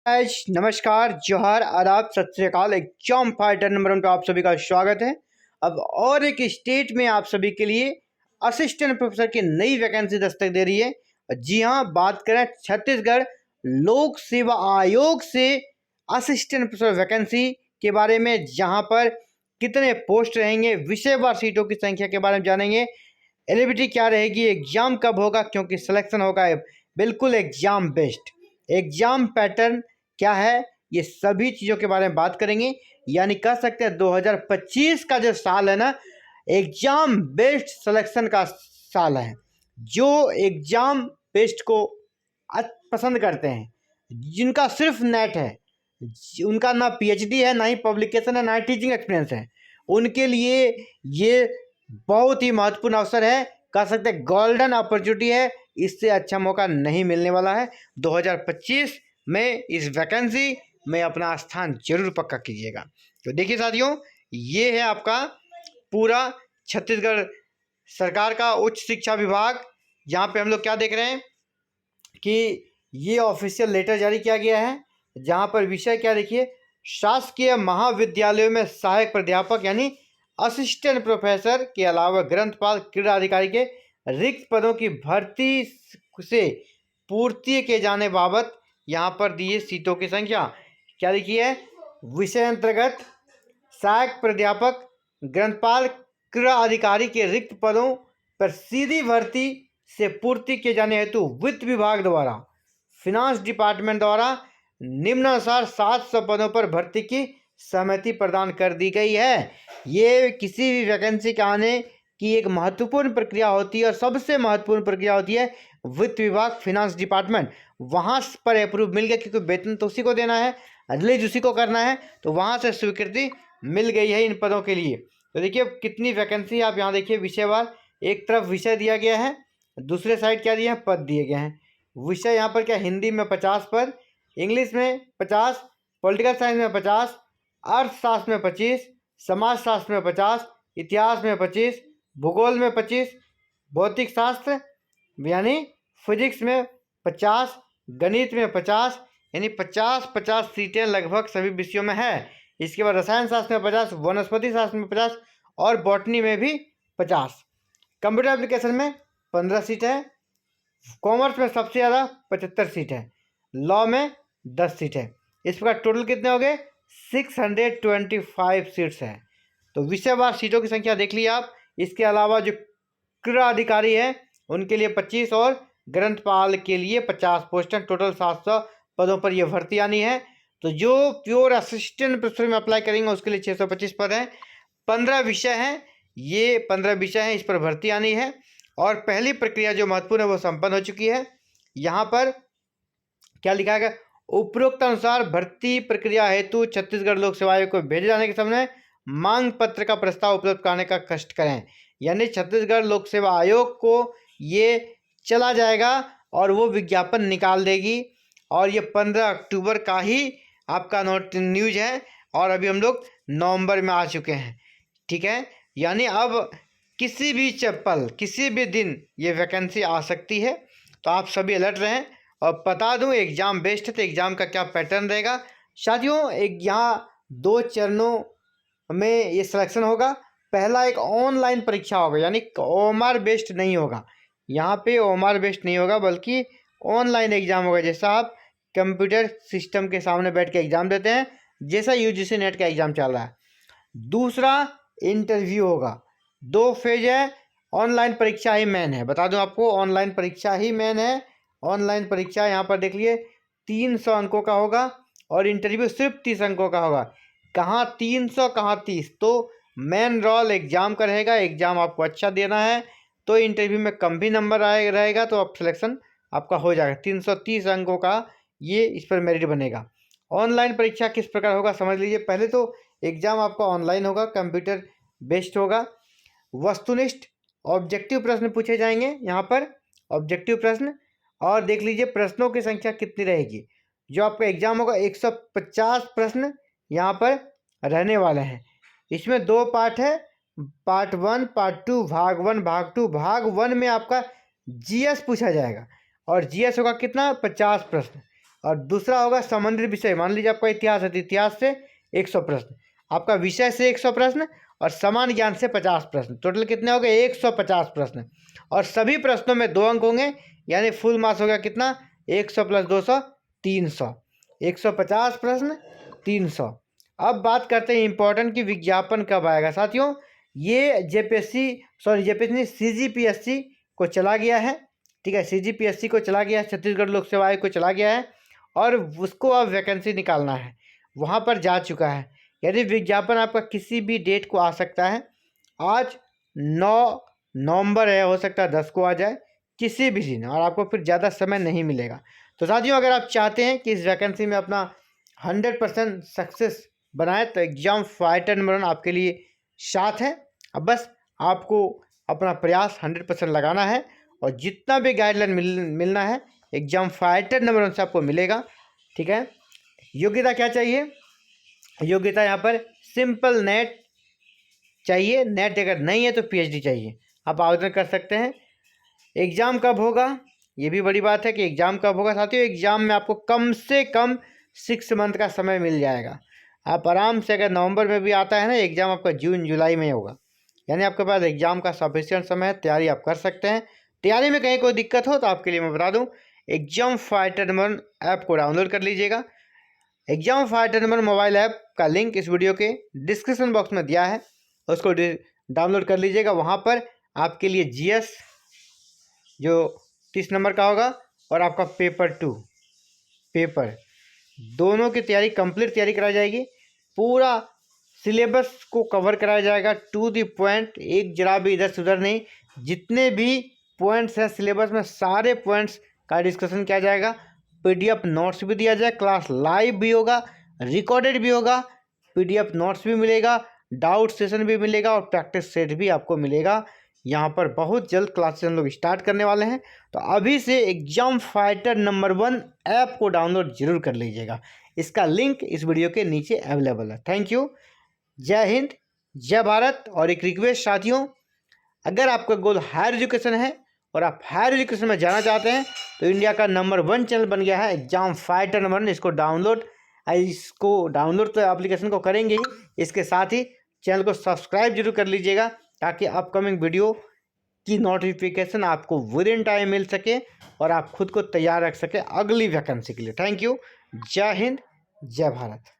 नमस्कार, जोहार, आदाब, सत श्री अकाल। एग्जाम फाइटर नंबर 1 पे आप सभी का स्वागत है। अब और एक स्टेट में आप सभी के लिए असिस्टेंट प्रोफेसर की नई वैकेंसी दस्तक दे रही है। जी हाँ, बात करें छत्तीसगढ़ लोक सेवा आयोग से असिस्टेंट प्रोफेसर वैकेंसी के बारे में, जहाँ पर कितने पोस्ट रहेंगे, विषयवार सीटों की संख्या के बारे में जानेंगे। एलिजिबिलिटी क्या रहेगी, एग्जाम कब होगा, क्योंकि सिलेक्शन होगा बिल्कुल एग्जाम बेस्ड। एग्जाम पैटर्न क्या है, ये सभी चीज़ों के बारे में बात करेंगे। यानी कह सकते हैं 2025 का जो साल है ना, एग्जाम बेस्ड सिलेक्शन का साल है। जो एग्जाम बेस्ड को पसंद करते हैं, जिनका सिर्फ नेट है, उनका ना पीएचडी है, ना ही पब्लिकेशन है, ना ही टीचिंग एक्सपीरियंस है, उनके लिए ये बहुत ही महत्वपूर्ण अवसर है। कह सकते हैं गोल्डन अपॉर्चुनिटी है, इससे अच्छा मौका नहीं मिलने वाला है। 2025 में इस वैकेंसी में अपना स्थान जरूर पक्का कीजिएगा। तो देखिए साथियों, ये है आपका पूरा छत्तीसगढ़ सरकार का उच्च शिक्षा विभाग। यहाँ पे हम लोग क्या देख रहे हैं कि ये ऑफिशियल लेटर जारी किया गया है, जहाँ पर विषय क्या देखिए, शासकीय महाविद्यालयों में सहायक प्राध्यापक यानी असिस्टेंट प्रोफेसर के अलावा ग्रंथपाल क्रीड़ा अधिकारी के रिक्त पदों की भर्ती से पूर्ति किए जाने बाबत यहाँ पर दिए सीटों की संख्या क्या लिखी है। विषय अंतर्गत सहायक प्राध्यापक ग्रंथपाल क्रीड़ा अधिकारी के रिक्त पदों पर सीधी भर्ती से पूर्ति किए जाने हेतु वित्त विभाग द्वारा फिनांस डिपार्टमेंट द्वारा निम्नानुसार 700 पदों पर भर्ती की सहमति प्रदान कर दी गई है। ये किसी भी वैकेंसी के आने की एक महत्वपूर्ण प्रक्रिया होती है, और सबसे महत्वपूर्ण प्रक्रिया होती है वित्त विभाग, फिनांस डिपार्टमेंट। वहाँ पर अप्रूव मिल गया, क्योंकि वेतन तो उसी को देना है, रिलीज उसी को करना है, तो वहाँ से स्वीकृति मिल गई है इन पदों के लिए। तो देखिए कितनी वैकेंसी आप यहाँ देखिए विषयवार। एक तरफ विषय दिया गया है, दूसरे साइड क्या दिए हैं, पद दिए गए हैं। विषय यहाँ पर क्या, हिंदी में 50 पद, इंग्लिश में 50, पॉलिटिकल साइंस में 50, अर्थशास्त्र में 25, समाजशास्त्र में 50, इतिहास में 25, भूगोल में 25, भौतिक शास्त्र यानी फिजिक्स में 50, गणित में 50, यानी 50 सीटें लगभग सभी विषयों में है। इसके बाद रसायन शास्त्र में 50, वनस्पति शास्त्र में 50 और बॉटनी में भी 50। कंप्यूटर एप्लीकेशन में 15 सीट है। कॉमर्स में सबसे ज़्यादा 75 सीट है। लॉ में 10 सीट है। इस प्रकार टोटल कितने हो गए, 625 सीट्स हैं। तो विषयवार सीटों की संख्या देख लिया आप। इसके अलावा जो क्रीड़ा अधिकारी है उनके लिए 25 और ग्रंथपाल के लिए 50 पोस्ट हैं। टोटल 700 पदों पर यह भर्ती आनी है। तो जो प्योर असिस्टेंट प्रोफेसर में अप्लाई करेंगे उसके लिए 625 पद हैं। 15 विषय हैं, ये 15 विषय हैं, इस पर भर्ती आनी है। और पहली प्रक्रिया जो महत्वपूर्ण है वो संपन्न हो चुकी है। यहाँ पर क्या लिखा है, उपरोक्त अनुसार भर्ती प्रक्रिया हेतु छत्तीसगढ़ लोक सेवा आयोग को भेजे जाने के समय मांग पत्र का प्रस्ताव उपलब्ध कराने का कष्ट करें। यानी छत्तीसगढ़ लोक सेवा आयोग को ये चला जाएगा और वो विज्ञापन निकाल देगी, और ये 15 अक्टूबर का ही आपका न्यूज़ है, और अभी हम लोग नवंबर में आ चुके हैं। ठीक है, यानी अब किसी भी किसी भी दिन ये वैकेंसी आ सकती है। तो आप सभी अलर्ट रहें। और बता दूं एग्ज़ाम बेस्ड है, तो एग्ज़ाम का क्या पैटर्न रहेगा साथियों। एक यहाँ 2 चरणों में ये सिलेक्शन होगा। पहला एक ऑनलाइन परीक्षा होगा, यानी ओएमआर बेस्ड नहीं होगा। यहाँ पे ओएमआर बेस्ड नहीं होगा, बल्कि ऑनलाइन एग्ज़ाम होगा। जैसा आप कंप्यूटर सिस्टम के सामने बैठ के एग्ज़ाम देते हैं, जैसा यूजीसी नेट का एग्ज़ाम चल रहा है। दूसरा इंटरव्यू होगा। 2 फेज है। ऑनलाइन परीक्षा ही मेन है, बता दूं आपको, ऑनलाइन परीक्षा ही मेन है। ऑनलाइन परीक्षा यहाँ पर देख लिए 300 अंकों का होगा, और इंटरव्यू सिर्फ 30 अंकों का होगा। कहाँ 300 कहाँ 30। तो मेन रोल एग्ज़ाम का रहेगा। एग्ज़ाम आपको अच्छा देना है तो इंटरव्यू में कम भी नंबर रहेगा, तो आप सिलेक्शन आपका हो जाएगा। 330 अंकों का ये इस पर मेरिट बनेगा। ऑनलाइन परीक्षा किस प्रकार होगा समझ लीजिए। पहले तो एग्ज़ाम आपका ऑनलाइन होगा, कंप्यूटर बेस्ड होगा। वस्तुनिष्ठ ऑब्जेक्टिव प्रश्न पूछे जाएंगे यहाँ पर, ऑब्जेक्टिव प्रश्न। और देख लीजिए प्रश्नों की संख्या कितनी रहेगी। जो आपका एग्ज़ाम होगा 150 प्रश्न यहाँ पर रहने वाले हैं। इसमें 2 पार्ट है, पार्ट 1 पार्ट 2, भाग 1 भाग 2। भाग 1 में आपका जीएस पूछा जाएगा, और जीएस होगा कितना, 50 प्रश्न। और दूसरा होगा संबंधित विषय। मान लीजिए आपका इतिहास है तो इतिहास से 100 प्रश्न, आपका विषय से 100 प्रश्न और समान ज्ञान से 50 प्रश्न। टोटल कितने हो गए? 150 प्रश्न। और सभी प्रश्नों में 2 अंक होंगे, यानी फुल मार्क्स हो गया कितना? 100 + 200 300। 150 प्रश्न 300। अब बात करते हैं इंपॉर्टेंट कि विज्ञापन कब आएगा। साथियों ये जेपीएससी सीजीपीएससी को चला गया है, ठीक है, सीजीपीएससी को चला गया है, छत्तीसगढ़ लोक सेवा आयोग को चला गया है और उसको अब वैकेंसी निकालना है, वहाँ पर जा चुका है। यदि विज्ञापन आपका किसी भी डेट को आ सकता है, आज 9 नवंबर है, हो सकता है 10 को आ जाए, किसी भी दिन, और आपको फिर ज़्यादा समय नहीं मिलेगा। तो साथियों अगर आप चाहते हैं कि इस वैकेंसी में अपना 100% सक्सेस बनाए तो एग्जाम फाइटर नंबर 1 आपके लिए साथ है। अब बस आपको अपना प्रयास 100% लगाना है और जितना भी गाइडलाइन मिलना है एग्जाम फाइटर नंबर 1 से आपको मिलेगा, ठीक है। योग्यता क्या चाहिए? योग्यता यहाँ पर सिंपल नेट चाहिए, नेट अगर नहीं है तो पीएचडी चाहिए, आप आवेदन कर सकते हैं। एग्ज़ाम कब होगा? ये भी बड़ी बात है कि एग्ज़ाम कब होगा। साथियों एग्ज़ाम में आपको कम से कम 6 मंथ का समय मिल जाएगा। आप आराम से, अगर नवंबर में भी आता है ना एग्ज़ाम, आपका जून जुलाई में होगा, यानी आपके पास एग्ज़ाम का सफिशिएंट समय है, तैयारी आप कर सकते हैं। तैयारी में कहीं कोई दिक्कत हो तो आपके लिए मैं बता दूं, एग्जाम फाइटर नंबर 1 ऐप को डाउनलोड कर लीजिएगा। Exam fighter number mobile app का लिंक इस वीडियो के डिस्क्रिप्शन बॉक्स में दिया है, उसको डाउनलोड कर लीजिएगा। वहाँ पर आपके लिए जीएस जो 30 नंबर का होगा और आपका पेपर 2 पेपर, दोनों की तैयारी कंप्लीट तैयारी कराई जाएगी। पूरा सिलेबस को कवर कराया जाएगा टू द पॉइंट, एक जरा भी इधर से उधर नहीं। जितने भी पॉइंट्स हैं सिलेबस में, सारे पॉइंट्स का डिस्कशन किया जाएगा। पीडीएफ नोट्स भी दिया जाए, क्लास लाइव भी होगा, रिकॉर्डेड भी होगा, पीडीएफ नोट्स भी मिलेगा, डाउट सेशन भी मिलेगा और प्रैक्टिस सेट भी आपको मिलेगा। यहाँ पर बहुत जल्द क्लासेस हम लोग स्टार्ट करने वाले हैं, तो अभी से एग्जाम फाइटर नंबर 1 ऐप को डाउनलोड जरूर कर लीजिएगा। इसका लिंक इस वीडियो के नीचे अवेलेबल है। थैंक यू, जय हिंद, जय भारत। और एक रिक्वेस्ट साथियों, अगर आपका गोल हायर एजुकेशन है और आप हायर एजुकेशन में जाना चाहते हैं तो इंडिया का नंबर 1 चैनल बन गया है एग्जाम फाइटर नंबर 1। इसको डाउनलोड तो एप्लीकेशन को करेंगे ही, इसके साथ ही चैनल को सब्सक्राइब जरूर कर लीजिएगा ताकि अपकमिंग वीडियो की नोटिफिकेशन आपको विद इन टाइम मिल सके और आप खुद को तैयार रख सके अगली वैकेंसी के लिए। थैंक यू, जय हिंद, जय भारत।